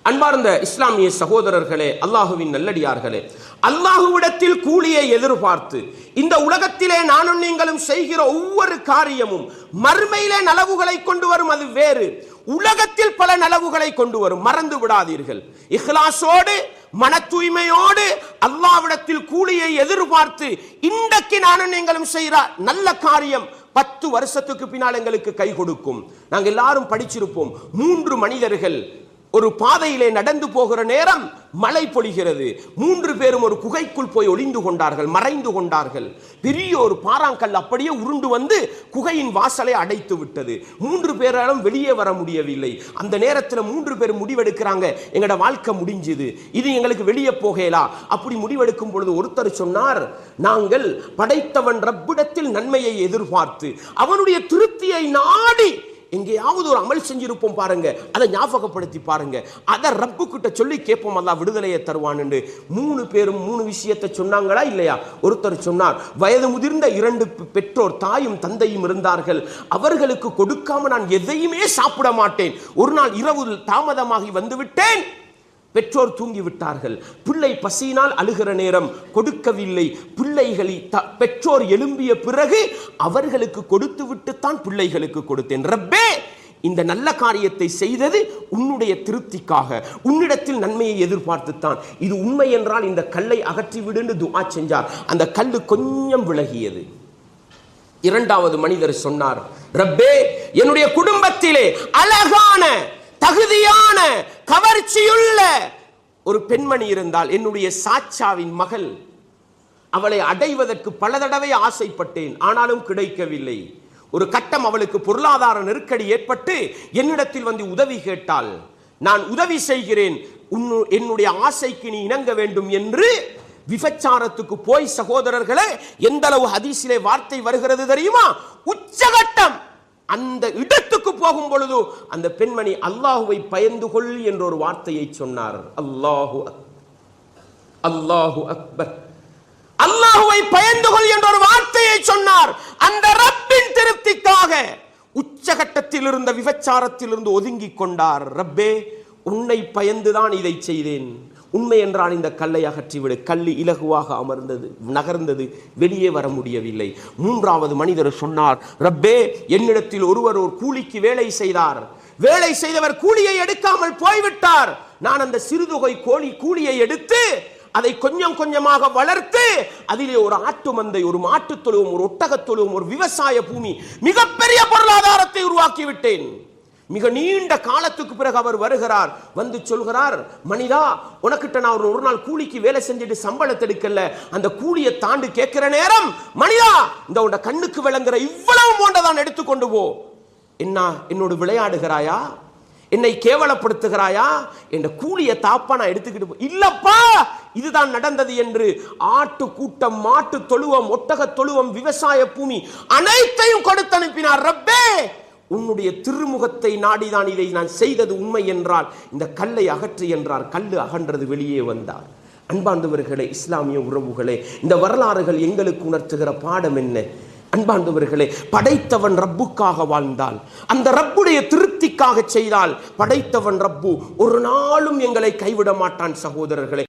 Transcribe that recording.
அன்பார்ந்த இஸ்லாமிய சகோதரர்களே, அல்லாஹுவின் நல்லடியார்களே, அல்லாஹுவிடத்தில் கூலியை எதிர்பார்த்து இந்த உலகத்திலே நானும் நீங்களும் செய்கிற ஒவ்வொரு காரியமும் மறுமையிலே நலவுகளை கொண்டு வரும். அது வேறு, உலகத்தில் பல நலவுகளை கொண்டு வரும். மறந்து விடாதீர்கள். இஹ்லாஸோடு, மன தூய்மையோடு அல்லாஹ்விடத்தில் கூலியை எதிர்பார்த்து இன்றைக்கு நானும் நீங்களும் செய்கிற நல்ல காரியம் 10 வருஷத்துக்கு பின்னால் எங்களுக்கு கை கொடுக்கும். நாங்கள் எல்லாரும் படிச்சிருப்போம். 3 மனிதர்கள் ஒரு பாதையிலே நடந்து போகிற நேரம் மழை பொழிகிறது. 3 பேரும் ஒரு குகைக்குள் போய் ஒளிந்து கொண்டார்கள், மறைந்து கொண்டார்கள். பெரிய ஒரு பாறாங்கல் அப்படியே உருண்டு வந்து குகையின் வாசலை அடைத்து விட்டது. 3 பேராலும் வெளியே வர முடியவில்லை. அந்த நேரத்தில் 3 பேர் முடிவெடுக்கிறாங்க, எங்களோட வாழ்க்கை முடிஞ்சுது, இது எங்களுக்கு வெளியே போகலா. அப்படி முடிவெடுக்கும் பொழுது ஒருத்தர் சொன்னார், நாங்கள் படைத்தவன் ரப்பிடத்தில் நன்மையை எதிர்பார்த்து அவனுடைய திருப்தியை நாடி எங்கேயாவது ஒரு அமல் செஞ்சிருப்போம் பாருங்க, அதை ஞாபகப்படுத்தி பாருங்க, அதை ரப்பு கிட்ட சொல்லி கேட்போம், அல்லாஹ் விடுதலையை தருவான் என்று. 3 பேரும் 3 விஷயத்தை சொன்னாங்களா இல்லையா? ஒருத்தர் சொன்னார், வயது முதிர்ந்த 2 பெற்றோர், தாயும் தந்தையும் இருந்தார்கள், அவர்களுக்கு கொடுக்காம நான் எதையுமே சாப்பிட மாட்டேன். ஒரு நாள் இரவு தாமதமாகி வந்துவிட்டேன், பெற்றோர் தூங்கி விட்டார்கள், பிள்ளை பசியினால் அழுகிற நேரம் கொடுக்கவில்லை. பிள்ளைகளை பெற்றோர் எழும்பிய பிறகு அவர்களுக்கு கொடுத்து விட்டுத்தான் பிள்ளைகளுக்கு கொடுத்தேன். ரப்பே, இந்த நல்ல காரியத்தை செய்தது உன்னுடைய திருப்திக்காக, உன்னிடத்தில் நன்மையை எதிர்பார்த்துத்தான். இது உண்மை என்றால் இந்த கல்லை அகற்றி விடுன்னு துஆ செஞ்சார். அந்த கல்லு கொஞ்சம் விலகியது. 2வது மனிதர் சொன்னார், ரப்பே, என்னுடைய குடும்பத்திலே அழகான, தகுதியான, கவர்ச்சியுள்ள ஒரு பெண்மணி இருந்தால், என்னுடைய சாச்சாவின் மகள், அவளை அடைவதற்கு பல தடவை ஆசைப்பட்டேன், ஆனாலும் கிடைக்கவில்லை. ஒரு கட்டம் அவளுக்கு பொருளாதார நெருக்கடி ஏற்பட்டு என்னிடத்தில் வந்து உதவி கேட்டாள். நான் உதவி செய்கிறேன், என்னுடைய ஆசைக்கு நீ இணங்க வேண்டும் என்று விபச்சாரத்துக்கு போய், சகோதரர்களே, எந்த அளவு ஹதீஸிலே வார்த்தை வருகிறது தெரியுமா? உச்சகட்டம். அந்த இடத்துக்கு போகும் பொழுது அந்த பெண்மணி அல்லாஹுவை பயந்து கொள் என்ற ஒரு வார்த்தையை சொன்னார். அல்லாஹு அக்பர், அல்லாஹுவை பயந்து கொள் என்ற ஒரு வார்த்தையை சொன்னார். அந்த ரப்பின் திருப்திக்காக உச்சகட்டத்தில் இருந்த விபச்சாரத்தில் இருந்து ஒதுங்கிக் கொண்டார். ரப்பே, உன்னை பயந்துதான் இதை செய்தேன், உண்மை என்றால் இந்த கல்லை அகற்றிவிடு. கல்லு இலகுவாக அமர்ந்தது, நகர்ந்தது, வெளியே வர முடியவில்லை. 3வது மனிதர் சொன்னார், ரப்பே, என்னிடத்தில் ஒருவர் ஒரு கூலிக்கு வேலை செய்தார், வேலை செய்தவர் கூலியை எடுக்காமல் போய்விட்டார். நான் அந்த சிறுதொகை கூலியை எடுத்து அதை கொஞ்சம் கொஞ்சமாக வளர்த்து அதிலே ஒரு ஆட்டு மந்தை, ஒரு மாட்டுத் தொழுவம், ஒரு ஒட்டகத் தொழுவம், ஒரு விவசாய பூமி, மிகப்பெரிய பொருளாதாரத்தை உருவாக்கி விட்டேன். மிக நீண்ட காலத்துக்கு பிறகு அவர் வருகிறார், வந்து சொல்கிறார், மனிதா, உனக்கிட்ட நான் ஒரு நாள் கூலிக்கு வேலை செஞ்சுட்டு சம்பளத்தை எடுக்கல, அந்த கூலியை தாண்டி கேட்கிற நேரம், மனிதா, இந்த உன்னை கண்ணுக்கு விளங்குற இவ்வளவு போன்றதான் எடுத்துக்கொண்டு போ. என்ன, என்னோடு விளையாடுகிறாயா? என்னை கேவலப்படுத்துகிறாயா? என்ற கூலியை தாப்பா நான் எடுத்துக்கிட்டு போ. இல்லப்பா, இதுதான் நடந்தது என்று ஆட்டு கூட்டம், மாட்டு தொழுவம், ஒட்டக தொழுவம், விவசாய பூமி அனைத்தையும் கொடுத்து அனுப்பினார். ரப்பே, உன்னுடைய திருமுகத்தை நாடிதான் இதை நான் செய்தது உண்மை என்றால் இந்த கல்லை அகற்று என்றார். கல்லு அகன்றது, வெளியே வந்தார். அன்பார்ந்தவர்களே, இஸ்லாமிய உறவுகளே, இந்த வரலாறுகள் எங்களுக்கு உணர்த்துகிற பாடம் என்ன? அன்பார்ந்தவர்களே, படைத்தவன் ரப்புக்காக வாழ்ந்தால், அந்த ரப்புடைய திருப்திக்காக செய்தால், படைத்தவன் ரப்பு ஒரு நாளும் எங்களை கைவிட மாட்டான். சகோதரர்களே.